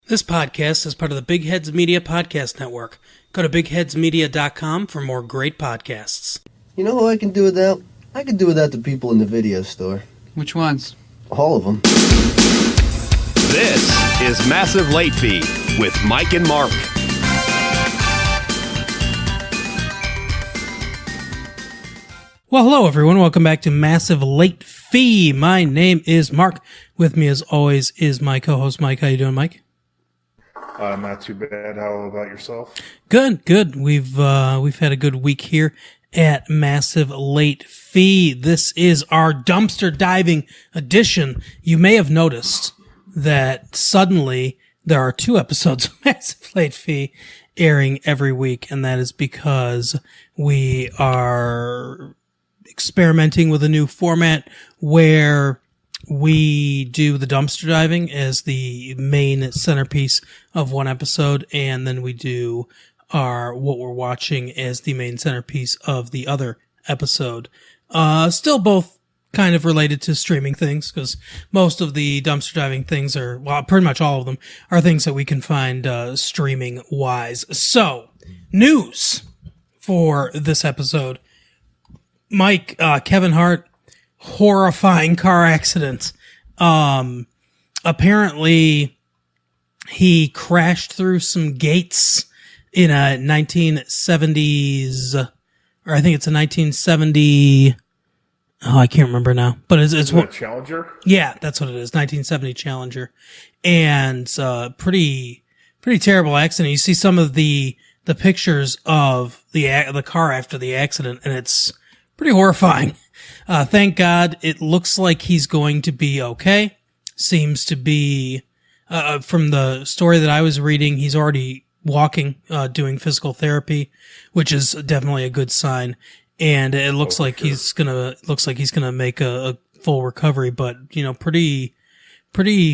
This podcast is part of the Big Heads Media Podcast Network. Go to bigheadsmedia.com for more great podcasts. You know who I can do without? I can do without the people in the video store. Which ones? All of them. This is Massive Late Fee with Mike and Mark. Well, hello everyone. Welcome back to Massive Late Fee. My name is Mark. With me as always is my co-host Mike. How you doing, Mike? Not too bad. How about yourself? Good. We've had a good week here at Massive Late Fee. This is our dumpster diving edition. You may have noticed that suddenly there are 2 episodes of Massive Late Fee airing every week, and that is because we are experimenting with a new format where we do the dumpster diving as the main centerpiece of one episode, and then we do our what we're watching as the main centerpiece of the other episode. Still both kind of related to streaming things, because most of the dumpster diving things are, well, pretty much all of them are things that we can find streaming wise. So, news for this episode. Mike, Kevin Hart, horrifying car accident. Apparently he crashed through some gates in a 1970s, or I think it's a 1970, I can't remember now, but it's what, Challenger? Yeah, that's what it is. 1970 Challenger. And, pretty terrible accident. You see some of the pictures of the car after the accident, and it's pretty horrifying. Thank God it looks like he's going to be okay. Seems to be, from the story that I was reading, he's already walking, doing physical therapy, which is definitely a good sign. And it looks like he's gonna make a full recovery, but, you know, pretty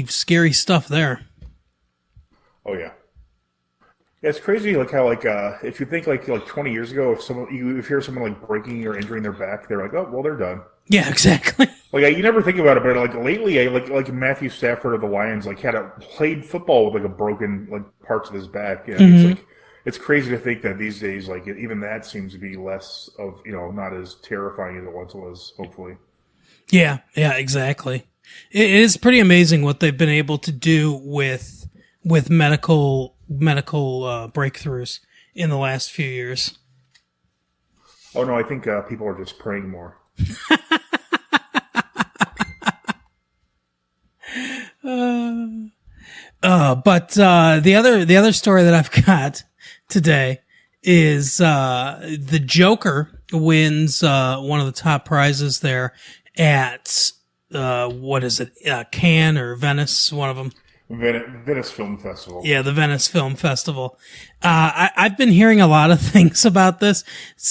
scary stuff there. Oh yeah. Yeah, it's crazy, like how, like, if you think like 20 years ago, if you hear someone like breaking or injuring their back, they're like, oh, well, they're done. Yeah, exactly. Like, you never think about it, but like lately, like Matthew Stafford of the Lions, like played football with like a broken like parts of his back. You know? Mm-hmm. It's crazy to think that these days, like even that seems to be less of, you know, not as terrifying as it once was. Hopefully. Yeah, exactly. It is pretty amazing what they've been able to do with medical breakthroughs in the last few years. Oh no, I think people are just praying more. But the other story that I've got today is the Joker wins one of the top prizes there at what is it, Cannes or Venice, one of them. Venice Film Festival. Yeah, the Venice Film Festival. I've been hearing a lot of things about this.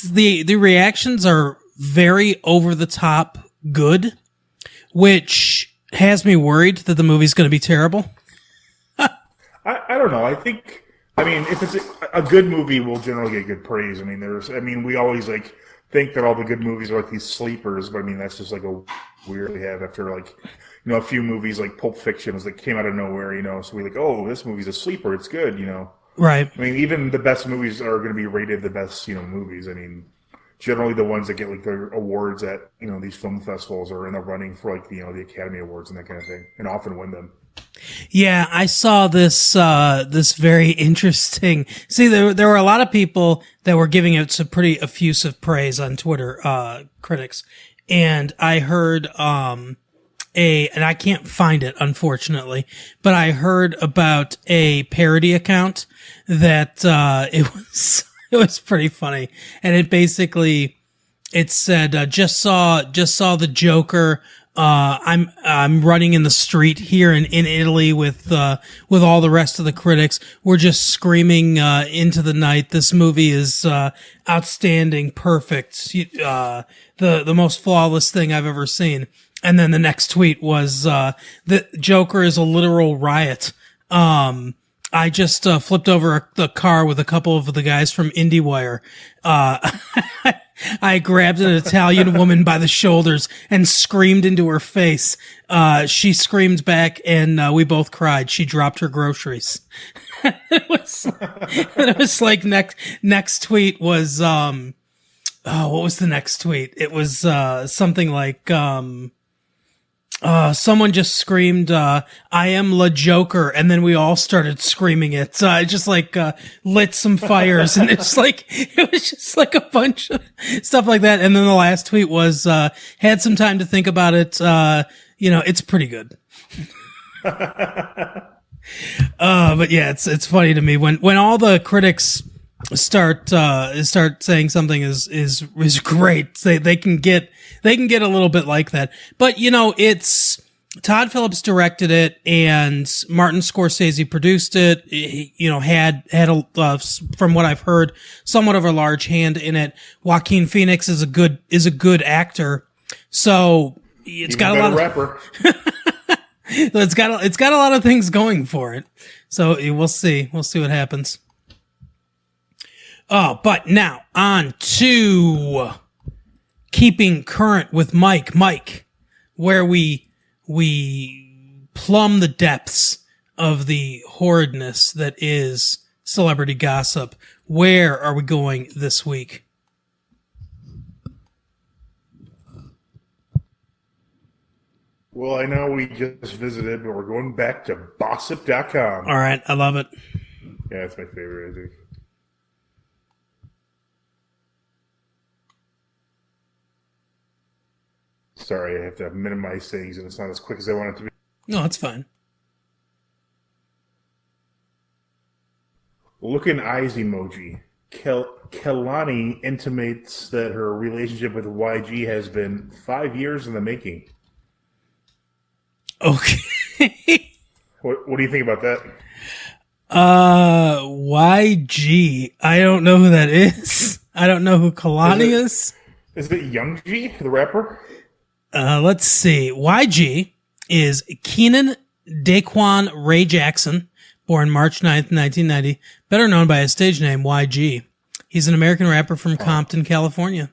The reactions are very over the top good, which has me worried that the movie's going to be terrible. I don't know. I mean, if it's a good movie, will generally get good praise. I mean, we always like think that all the good movies are like these sleepers, but I mean, that's just like a weird we have after like, you know, a few movies like Pulp Fiction was like came out of nowhere, you know, so we like, oh, this movie's a sleeper, it's good, you know. Right. I mean, even the best movies are going to be rated the best, you know, movies. I mean, generally the ones that get like their awards at, you know, these film festivals are in the running for like, you know, the Academy Awards and that kind of thing, and often win them. Yeah, I saw this very interesting. See, there were a lot of people that were giving it some pretty effusive praise on Twitter, critics. And I heard, and I can't find it, unfortunately, but I heard about a parody account that, it was pretty funny. And it said, just saw the Joker. I'm running in the street here in Italy with all the rest of the critics. We're just screaming, into the night. This movie is, outstanding, perfect, the most flawless thing I've ever seen. And then the next tweet was, the Joker is a literal riot. I just, flipped over the car with a couple of the guys from IndieWire. I grabbed an Italian woman by the shoulders and screamed into her face. She screamed back, and we both cried. She dropped her groceries. It was like next tweet was what was the next tweet? It was something like someone just screamed, I am La Joker, and then we all started screaming it. I just lit some fires, and it was just like a bunch of stuff like that. And then the last tweet was, had some time to think about it. It's pretty good. But yeah, it's funny to me when all the critics start saying something is great. They can get a little bit like that. But it's Todd Phillips directed it and Martin Scorsese produced it. He, had from what I've heard, somewhat of a large hand in it. Joaquin Phoenix is a good actor. So it's got a lot of rapper. It's got a lot of things going for it. So we'll see what happens. Oh, but now on to keeping current with Mike, where we plumb the depths of the horridness that is celebrity gossip. Where are we going this week? Well, I know we just visited, but we're going back to Bossip.com. All right, I love it. Yeah, it's my favorite, I think. Sorry, I have to minimize things, and it's not as quick as I want it to be. No, it's fine. Looking eyes emoji. Kelani intimates that her relationship with YG has been 5 years in the making. Okay. What do you think about that? YG. I don't know who that is. I don't know who Kalani is. Is it Young G, the rapper? Let's see. YG is Keenan Daquan Ray Jackson, born March 9th, 1990, better known by his stage name, YG. He's an American rapper from Compton, California.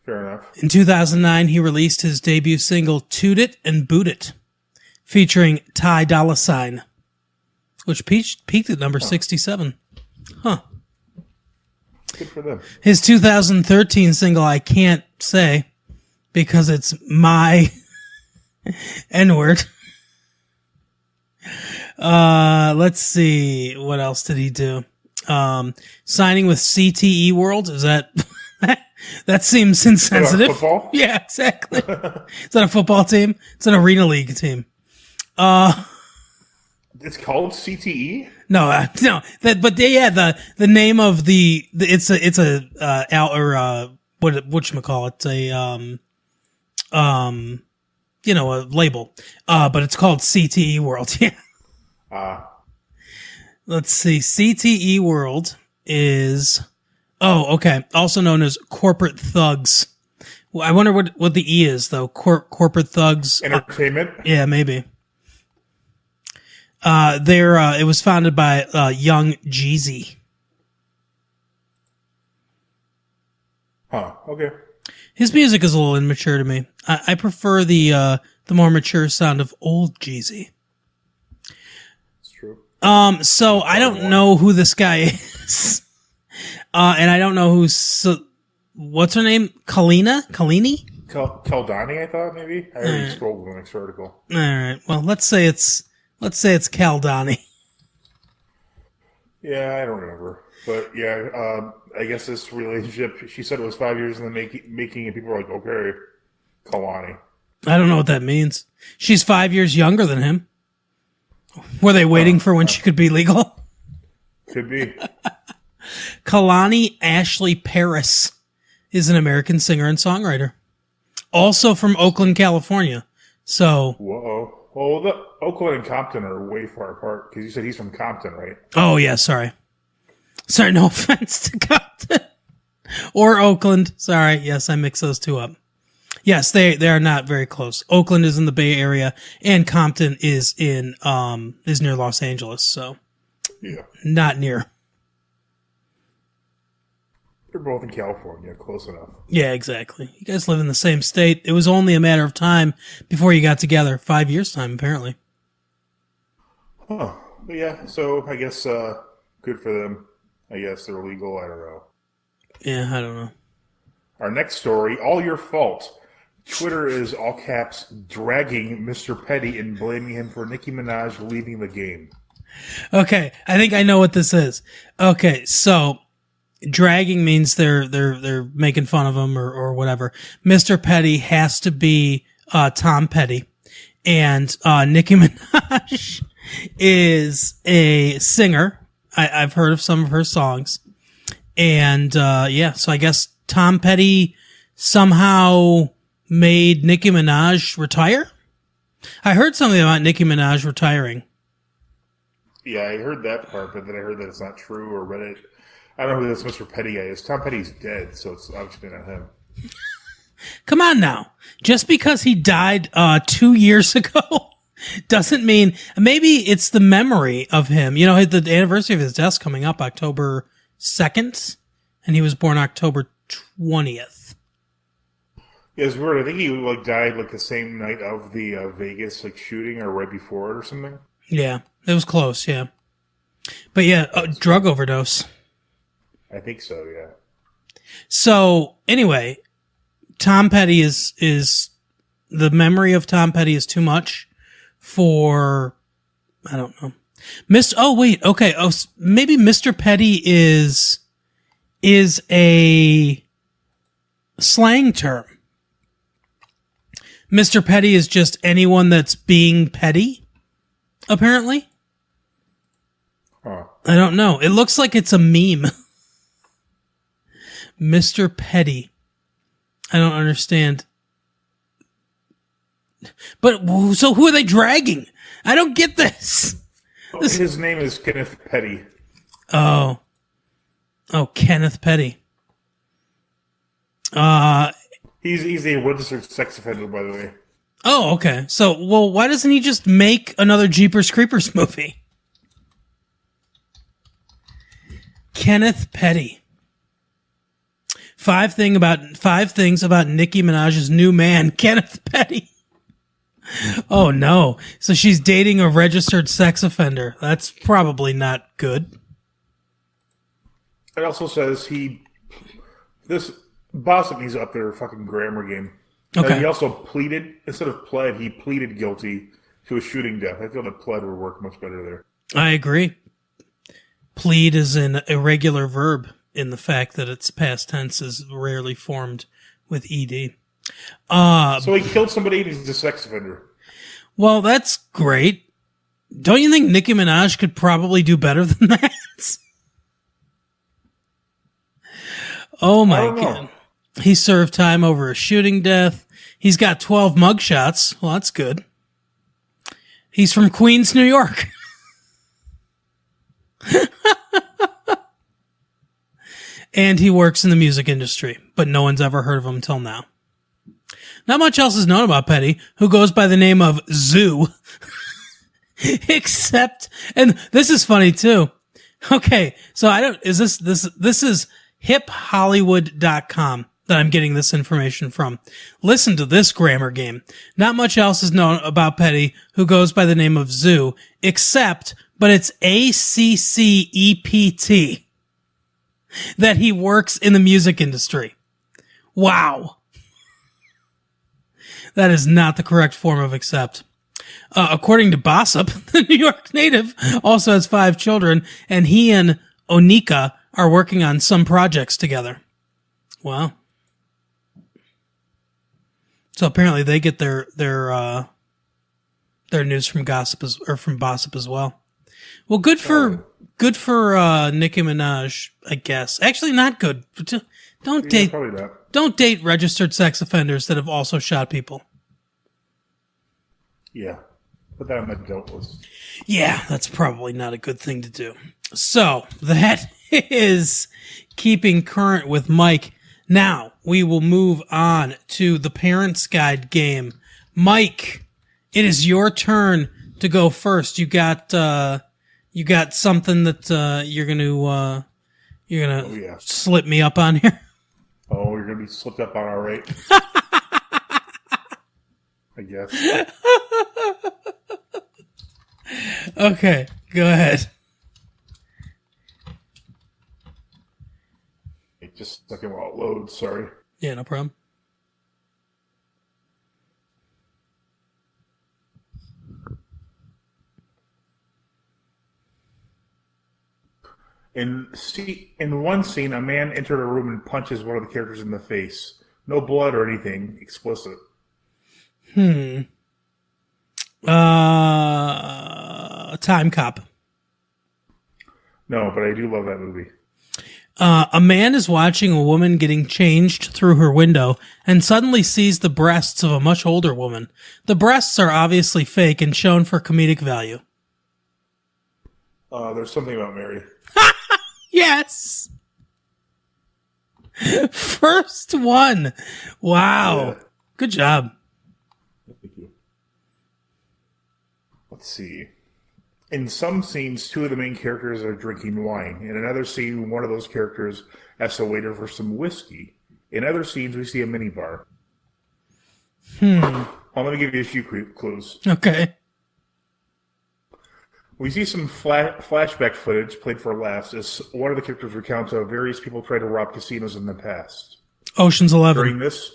Fair enough. In 2009, he released his debut single, Toot It and Boot It, featuring Ty Dolla $ign, which peaked at number 67. Huh. Good for them. His 2013 single, I Can't Say, because it's my N-word. Let's see. What else did he do? Signing with CTE World. Is that... That seems insensitive. Football? Yeah, exactly. Is that a football team? It's an arena league team. It's called CTE? No. The name of it's a whatchamacallit, a label. But it's called CTE World. Yeah. Let's see. CTE World is, okay. Also known as Corporate Thugs. Well, I wonder what the E is though. Corporate Thugs. Entertainment? Yeah, maybe. It was founded by Young Jeezy. Huh. Okay. His music is a little immature to me. I prefer the more mature sound of old Jeezy. It's true. So I don't know who this guy is. And I don't know what's her name? Kalini? Kaldani, I thought maybe. I already scrolled the next article. All right. Well, let's say it's Kaldani. Yeah, I don't remember, but yeah, I guess this relationship. She said it was 5 years in the making, and people were like, "Okay, Kalani." I don't know what that means. She's 5 years younger than him. Were they waiting for when she could be legal? Could be. Kalani Ashley Paris is an American singer and songwriter, also from Oakland, California. So, whoa. Well, the Oakland and Compton are way far apart because you said he's from Compton, right? Oh yeah, sorry, no offense to Compton or Oakland. Sorry, yes, I mix those two up. Yes, they are not very close. Oakland is in the Bay Area, and Compton is near Los Angeles, so yeah, not near. They're both in California. Close enough. Yeah, exactly. You guys live in the same state. It was only a matter of time before you got together. 5 years' time, apparently. Huh. But yeah, so I guess good for them. I guess they're legal. I don't know. Yeah, I don't know. Our next story, all your fault. Twitter is, all caps, dragging Mr. Petty and blaming him for Nicki Minaj leaving the game. Okay, I think I know what this is. Okay, so dragging means they're making fun of him or whatever. Mr. Petty has to be Tom Petty, and Nicki Minaj is a singer. I've heard of some of her songs, and so I guess Tom Petty somehow made Nicki Minaj retire? I heard something about Nicki Minaj retiring. Yeah, I heard that part, but then I heard that it's not true or read it. I don't know who this Mr. Petty is. Tom Petty's dead, so it's obviously not him. Come on now. Just because he died 2 years ago doesn't mean... Maybe it's the memory of him. You know, the anniversary of his death's coming up October 2nd, and he was born October 20th. Yeah, it's weird. I think he died the same night of the Vegas shooting or right before it or something. Yeah, it was close, yeah. But yeah, drug overdose. I think so, yeah. So, anyway, Tom Petty is the memory of Tom Petty is too much for, I don't know. Maybe Mr. Petty is a slang term. Mr. Petty is just anyone that's being petty, apparently. Huh. I don't know. It looks like it's a meme. Mr. Petty. I don't understand. But, so who are they dragging? I don't get this. His name is Kenneth Petty. Oh, Kenneth Petty. He's a registered sex offender, by the way. Oh, okay. So, why doesn't he just make another Jeepers Creepers movie? Kenneth Petty. 5 things about Nicki Minaj's new man, Kenneth Petty. Oh no. So she's dating a registered sex offender. That's probably not good. It also says this Bossip needs to up their fucking grammar game. Okay. He also pleaded, instead of pled, he pleaded guilty to a shooting death. I feel that pled would work much better there. I agree. Plead is an irregular verb in the fact that its past tense is rarely formed with ed. So he killed somebody and he's a sex offender. Well, that's great. Don't you think Nicki Minaj could probably do better than that? Oh my God. He served time over a shooting death. He's got 12 mugshots. Well, that's good. He's from Queens, New York. And he works in the music industry, but no one's ever heard of him till now. Not much else is known about Petty, who goes by the name of Zoo. Except, and this is funny too. Okay, so this is hiphollywood.com that I'm getting this information from. Listen to this grammar game. Not much else is known about Petty, who goes by the name of Zoo, except, but it's ACCEPT, that he works in the music industry. Wow. That is not the correct form of accept. According to Bossip, the New York native also has 5 children, and he and Onika are working on some projects together. Wow. So apparently they get their news from from Bossip as well. Well, good for Nicki Minaj, I guess. Actually, not good. Don't date registered sex offenders that have also shot people. Yeah. Put that on my guilt list. Yeah, that's probably not a good thing to do. So, that is keeping current with Mike. Now, we will move on to the Parents Guide game. Mike, it is your turn to go first. You got something that you're You're gonna Oh, yeah. slip me up on here? Oh, you're going to be slipped up on, all right. I guess. Okay, go ahead. Just a second while it loads, sorry. Yeah, no problem. In one scene, a man entered a room and punches one of the characters in the face. No blood or anything explicit. Time Cop. No, but I do love that movie. A man is watching a woman getting changed through her window and suddenly sees the breasts of a much older woman. The breasts are obviously fake and shown for comedic value. There's something about Mary. Yes! First one. Wow. Yeah. Good job. Thank you. Let's see. In some scenes, two of the main characters are drinking wine. In another scene, one of those characters asks a waiter for some whiskey. In other scenes, we see a minibar. Well, let me give you a few clues. Okay. We see some flashback footage played for laughs as one of the characters recounts how various people tried to rob casinos in the past. Ocean's 11. During this,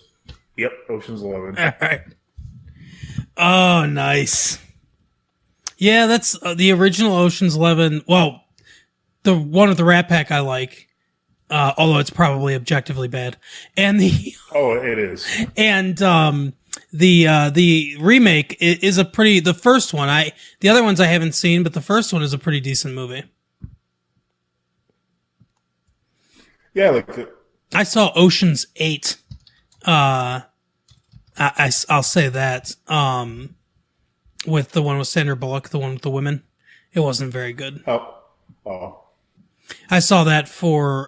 yep, Ocean's 11. All right. Oh, nice. Yeah, that's the original Ocean's 11. Well, the one with the Rat Pack I like, although it's probably objectively bad. And Oh, it is. And the remake is a pretty. The first one, the other ones I haven't seen, but the first one is a pretty decent movie. Yeah, I liked it. I saw Ocean's 8. I'll say that. With the one with Sandra Bullock, the one with the women, it wasn't very good. Oh. I saw that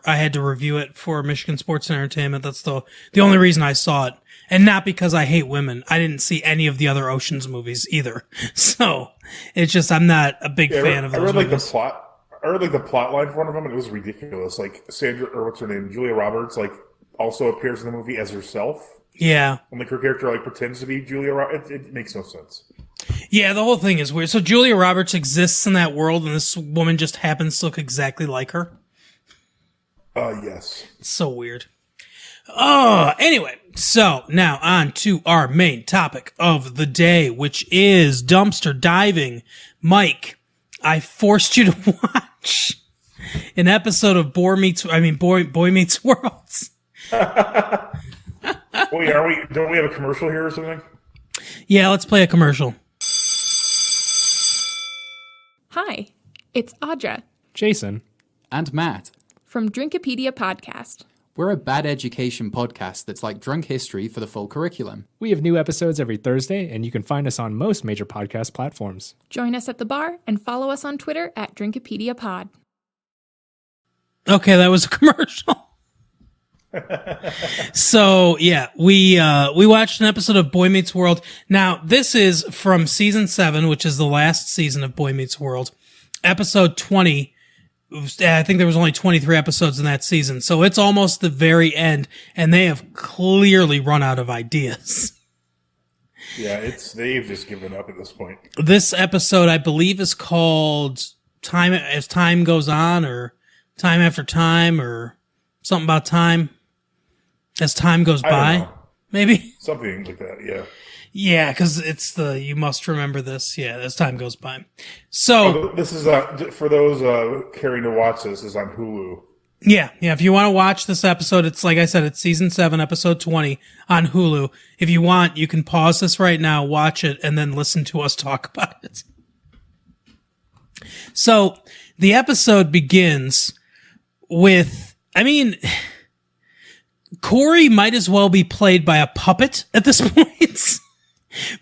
I had to review it for Michigan Sports and Entertainment. That's the only reason I saw it. And not because I hate women. I didn't see any of the other Ocean's movies either. So it's just, I'm not a big fan of those I read movies. the plot. I read the plot line for one of them, and it was ridiculous. Like what's her name? Julia Roberts, also appears in the movie as herself. Yeah. And her character pretends to be Julia Roberts. It makes no sense. Yeah, the whole thing is weird. So Julia Roberts exists in that world, and this woman just happens to look exactly like her. Yes. It's so weird. Oh, anyway, so now on to our main topic of the day, which is dumpster diving. Mike, I forced you to watch an episode of Boy Meets World. Wait, don't we have a commercial here or something? Yeah, let's play a commercial. Hi, it's Audra Jason, and Matt from Drinkopedia Podcast. We're a bad education podcast that's like drunk history for the full curriculum. we have new episodes every Thursday, and you can find us on most major podcast platforms. Join us at the bar and follow us on Twitter at Drinkopedia Pod. Okay, that was a commercial. So yeah, we watched an episode of Boy Meets World. Now this is from season 7, which is the last season of Boy Meets World. Episode 20. I think there was only 23 episodes in that season, so it's almost the very end, and they have clearly run out of ideas. Yeah, they've just given up at this point. This episode, I believe, is called Time as Time Goes On, or Time After Time, or something about time. As time goes by, maybe something like that. Yeah. Yeah, because it's you must remember this. Yeah, as time goes by. So this is for those caring to watch. This is on Hulu. Yeah. If you want to watch this episode, it's like I said, it's season 7, episode 20 on Hulu. If you want, you can pause this right now, watch it, and then listen to us talk about it. So the episode begins with, Corey might as well be played by a puppet at this point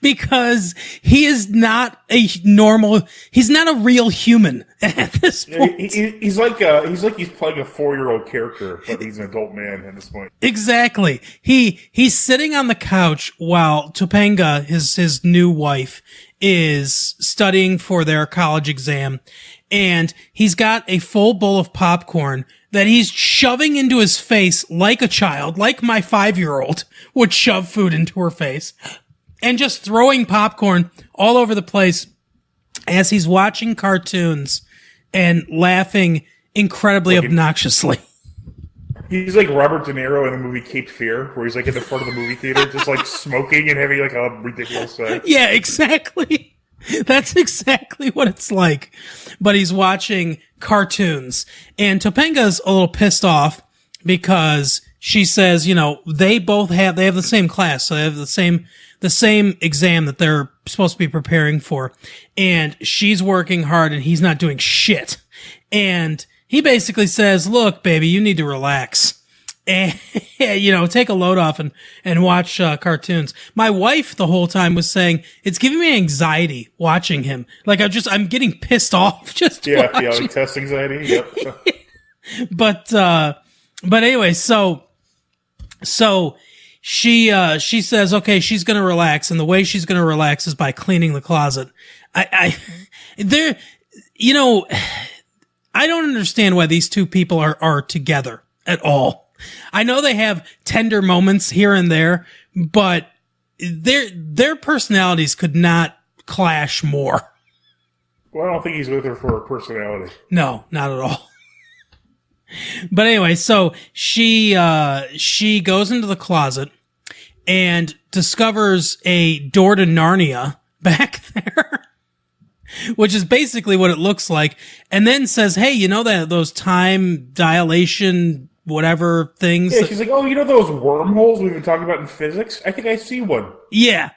because he is not he's not a real human at this point. He's like he's playing a 4-year-old character, but he's an adult man at this point. Exactly. He's sitting on the couch while Kapenga, his new wife, is studying for their college exam. and he's got a full bowl of popcorn that he's shoving into his face like a child, like my 5-year-old would shove food into her face, and just throwing popcorn all over the place as he's watching cartoons and laughing incredibly obnoxiously. He's like Robert De Niro in the movie Cape Fear, where he's like in the front of the movie theater, just like smoking and having like a ridiculous Yeah, exactly. That's exactly what it's like. But he's watching cartoons. And Topenga's a little pissed off because she says, you know, they have the same class, so they have the same exam that they're supposed to be preparing for. And she's working hard and he's not doing shit. And he basically says, look, baby, you need to relax and, you know, take a load off and watch cartoons. My wife the whole time was saying, it's giving me anxiety watching him. Like I'm getting pissed off just watching. Yeah, like test anxiety. Yep. But anyway, so she says, okay, she's going to relax. And the way she's going to relax is by cleaning the closet. I don't understand why these two people are together at all. I know they have tender moments here and there, but their personalities could not clash more. Well, I don't think he's with her for her personality. No, not at all. But anyway, so she goes into the closet and discovers a door to Narnia back there. Which is basically what it looks like, and then says, hey, you know that those time dilation, whatever things? Yeah, she's like, oh, you know those wormholes we've been talking about in physics? I think I see one. Yeah.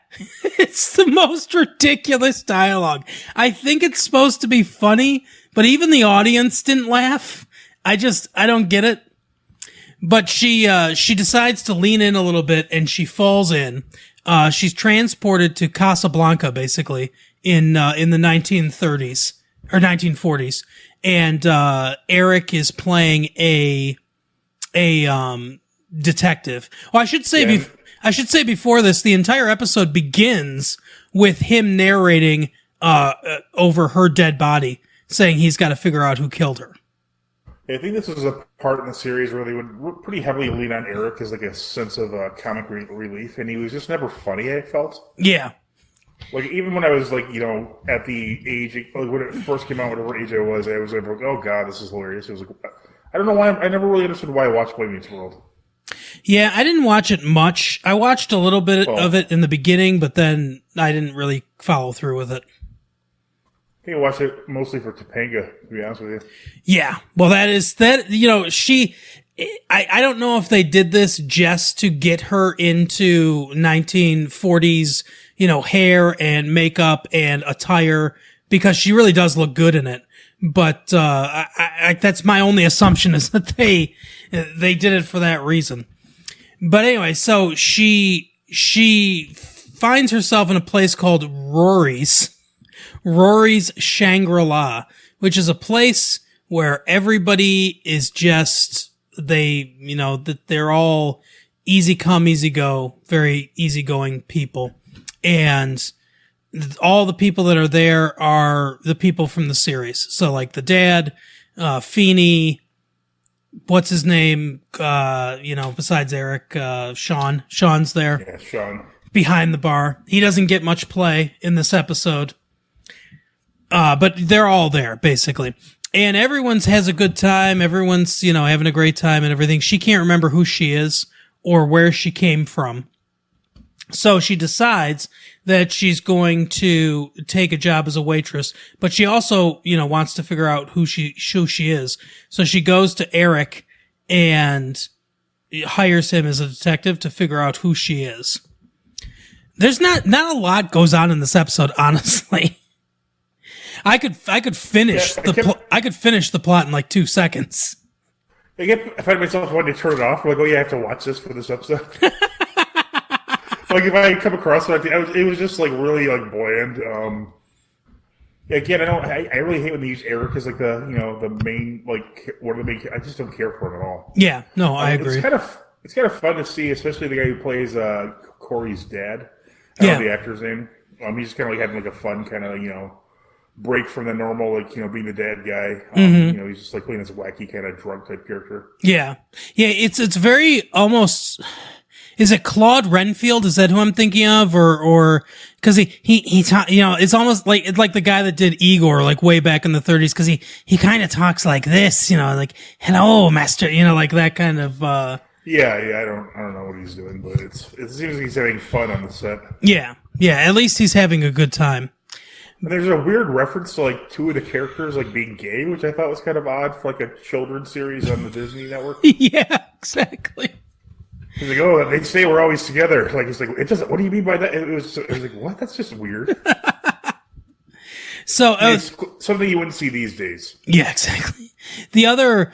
It's the most ridiculous dialogue. I think it's supposed to be funny, but even the audience didn't laugh. I don't get it. But she decides to lean in a little bit, and she falls in. She's transported to Casablanca, basically, in the 1930s or 1940s, and Eric is playing a detective. Well, I should say before this, the entire episode begins with him narrating over her dead body, saying he's got to figure out who killed her. I think this was a part in the series where they would pretty heavily lean on Eric as like a sense of comic relief, and he was just never funny, I felt. Yeah. Like, even when I was, like, you know, at the age, like, when it first came out, whatever age I was like, oh, God, this is hilarious. It was like, I don't know why, I never really understood why I watched Boy Meets World. Yeah, I didn't watch it much. I watched a little bit of it in the beginning, but then I didn't really follow through with it. I think I watched it mostly for Kapenga, to be honest with you. Yeah, well, you know, I don't know if they did this just to get her into 1940s, you know, hair and makeup and attire, because she really does look good in it. But that's my only assumption, is that they did it for that reason. But anyway, so she finds herself in a place called Rory's Shangri-La, which is a place where everybody is just, they're all easy come, easy go, very easygoing people. And all the people that are there are the people from the series. So like the dad, Feeney, what's his name? Besides Eric, Sean's there. Yeah, Sean. Behind the bar. He doesn't get much play in this episode. But they're all there, basically. And everyone's has a good time. Everyone's, having a great time and everything. She can't remember who she is or where she came from. So she decides that she's going to take a job as a waitress, but she also, wants to figure out who she is. So she goes to Eric and hires him as a detective to figure out who she is. There's not a lot goes on in this episode, honestly. I could finish the plot in like 2 seconds. I find myself wanting to turn it off. I'm like, oh yeah, I have to watch this for this episode. Like, if I come across it, it was just like really like bland. Again, I really hate when they use Eric as like the main, like, one of the main. I just don't care for him at all. Yeah, no, I agree. It's kind of fun to see, especially the guy who plays Corey's dad. I don't know the actor's name. He's just kind of like having like a fun kind of break from the normal, like, being the dad guy. He's just like playing this wacky kind of drug type character. Yeah. Yeah, it's very almost, is it Claude Renfield? Is that who I'm thinking of? Or, cause it's almost like, it's like the guy that did Igor, like way back in the 30s, cause he kind of talks like this, like, hello, master, like that kind of, Yeah, I don't know what he's doing, but it seems like he's having fun on the set. Yeah, at least he's having a good time. And there's a weird reference to like two of the characters like being gay, which I thought was kind of odd for like a children's series on the Disney network. Yeah, exactly. He's like, oh, they say we're always together. Like, he's like, it doesn't. What do you mean by that? It was like, what? That's just weird. So it's something you wouldn't see these days. Yeah, exactly. The other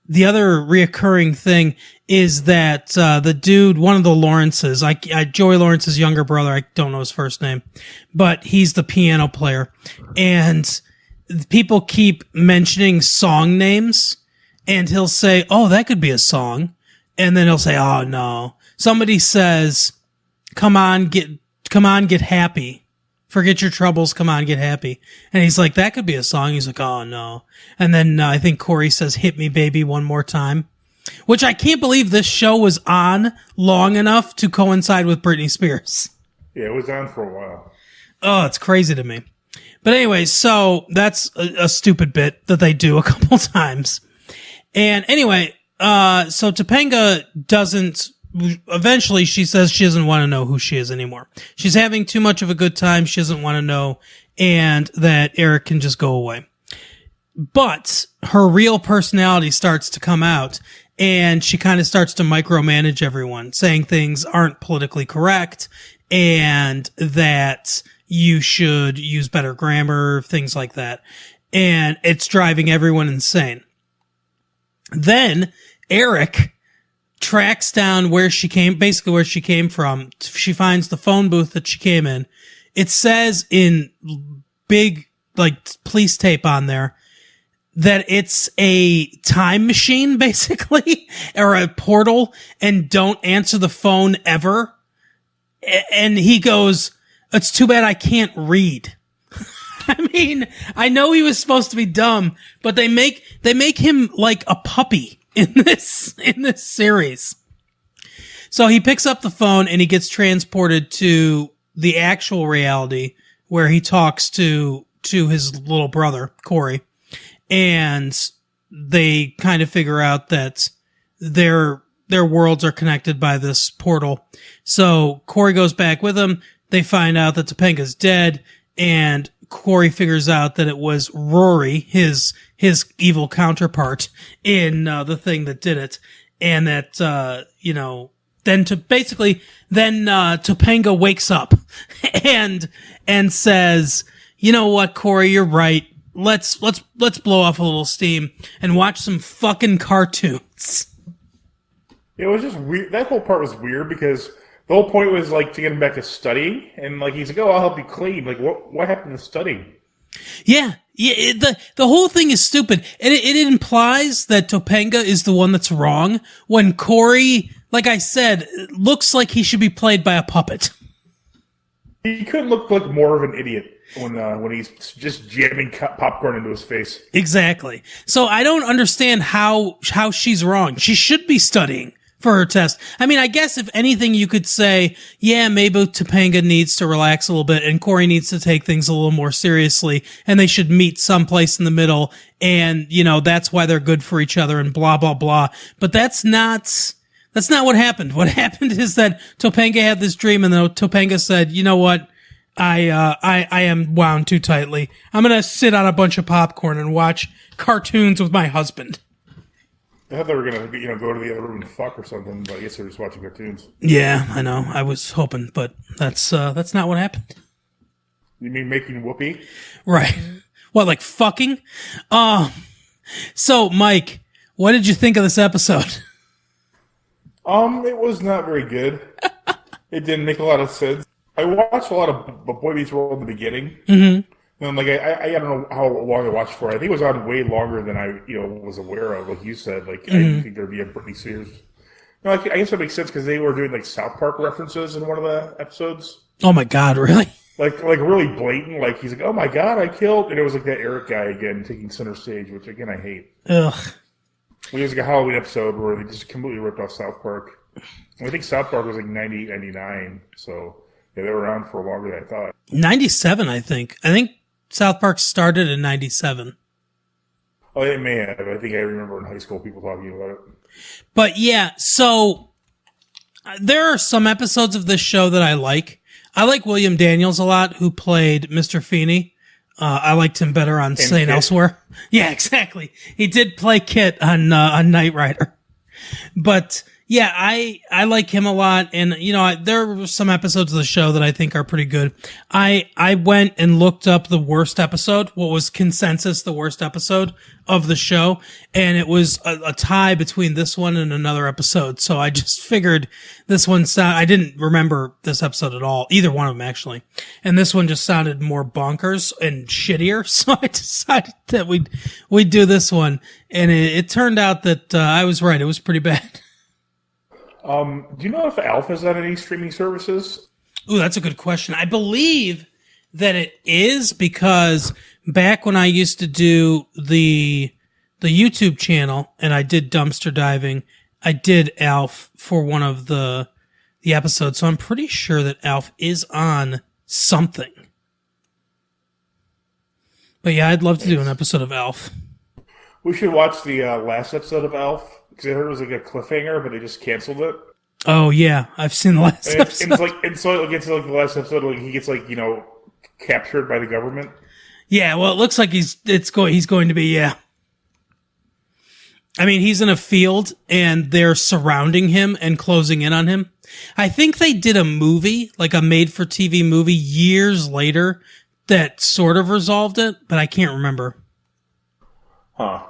reoccurring thing is that the dude, one of the Lawrences, Joey Lawrence's younger brother, I don't know his first name, but he's the piano player, and people keep mentioning song names, and he'll say, "Oh, that could be a song," and then he'll say, "Oh no." Somebody says, "Come on, get happy. Forget your troubles, come on, get happy." And he's like, that could be a song. He's like, oh no. And then I think Corey says, "Hit me, baby, one more time." Which I can't believe this show was on long enough to coincide with Britney Spears. Yeah, it was on for a while. Oh, it's crazy to me. But anyway, so that's a stupid bit that they do a couple times. And anyway, so Topanga eventually she says she doesn't want to know who she is anymore. She's having too much of a good time. She doesn't want to know, and that Eric can just go away. But her real personality starts to come out, and she kind of starts to micromanage everyone, saying things aren't politically correct and that you should use better grammar, things like that. And it's driving everyone insane. Then Eric tracks down where she came from. She finds the phone booth that she came in. It says in big, like, police tape on there that it's a time machine, basically, or a portal, and don't answer the phone ever. And he goes, "It's too bad I can't read." I mean, I know he was supposed to be dumb, but they make him like a puppy in this series. So he picks up the phone and he gets transported to the actual reality where he talks to his little brother, Corey. And they kind of figure out that their worlds are connected by this portal. So Corey goes back with him. They find out that Topanga's dead, and Corey figures out that it was Rory, his evil counterpart in the thing that did it, and that then Topanga wakes up and says, "You know what, Corey, you're right. Let's blow off a little steam and watch some fucking cartoons." It was just weird. That whole part was weird because the whole point was like to get him back to studying, and like he's like, "Oh, I'll help you clean." Like, what happened to studying? Yeah. The whole thing is stupid. It implies that Topanga is the one that's wrong when Corey, like I said, looks like he should be played by a puppet. He couldn't look like more of an idiot when he's just jamming popcorn into his face. Exactly. So I don't understand how she's wrong. She should be studying for her test. I mean, I guess if anything, you could say, yeah, maybe Topanga needs to relax a little bit and Corey needs to take things a little more seriously, and they should meet someplace in the middle, and, that's why they're good for each other and blah, blah, blah. But that's not what happened. What happened is that Topanga had this dream, and then Topanga said, "You know what? I am wound too tightly. I'm going to sit on a bunch of popcorn and watch cartoons with my husband." I thought they were going to, go to the other room and fuck or something, but I guess they're just watching cartoons. Yeah, I know. I was hoping, but that's not what happened. You mean making whoopee? Right. What, like fucking? So, Mike, what did you think of this episode? It was not very good. It didn't make a lot of sense. I watched a lot of Boy Meets World in the beginning. Mm-hmm. And I don't know how long I watched for. I think it was on way longer than I was aware of. Like you said, I didn't think there'd be a Britney Spears. No, I guess that makes sense because they were doing like South Park references in one of the episodes. Oh my God, really? like really blatant. Like he's like, "Oh my god, I killed," and it was like that Eric guy again taking center stage, which again I hate. Ugh. It was like a Halloween episode where they just completely ripped off South Park. I think South Park was like 98, 99, so yeah, they were around for longer than I thought. 97, I think. I think South Park started in 97. Oh, they may have. I think I remember in high school people talking about it. But yeah, so there are some episodes of this show that I like. I like William Daniels a lot, who played Mr. Feeney. I liked him better on St. Elsewhere. Yeah, exactly. He did play Kit on Knight Rider. But yeah, I like him a lot. And, you know, there were some episodes of the show that I think are pretty good. I went and looked up the worst episode, what was consensus the worst episode of the show. And it was a tie between this one and another episode. So I just figured this one I didn't remember this episode at all, either one of them actually. And this one just sounded more bonkers and shittier. So I decided that we'd do this one. And it turned out that I was right. It was pretty bad. Do you know if Alf is on any streaming services? Ooh, that's a good question. I believe that it is, because back when I used to do the YouTube channel and I did dumpster diving, I did Alf for one of the episodes. So I'm pretty sure that Alf is on something. But yeah, I'd love to do an episode of Alf. We should watch the last episode of Alf. Because I heard it was like a cliffhanger, but they just canceled it. Oh yeah, I've seen the last episode. And so it gets to like the last episode, like he gets like, you know, captured by the government. Yeah, well, it looks like he's going to be, yeah. I mean, he's in a field and they're surrounding him and closing in on him. I think they did a movie, like a made-for-TV movie, years later that sort of resolved it, but I can't remember. Huh.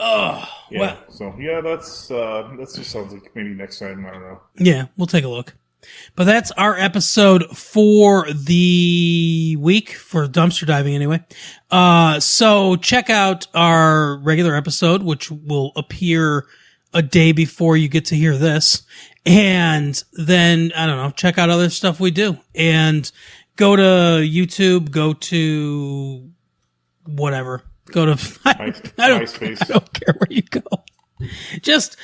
Oh, yeah. well. So yeah, that just sounds like maybe next time. I don't know. Yeah, we'll take a look. But that's our episode for the week, for dumpster diving anyway. So check out our regular episode, which will appear a day before you get to hear this. And then, I don't know, check out other stuff we do. And go to YouTube, go to whatever. Go to, I don't care where you go. Just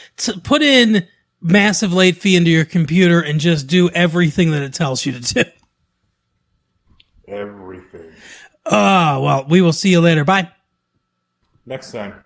put in massive late fee into your computer and just do everything that it tells you to do. Everything. Well, we will see you later. Bye. Next time.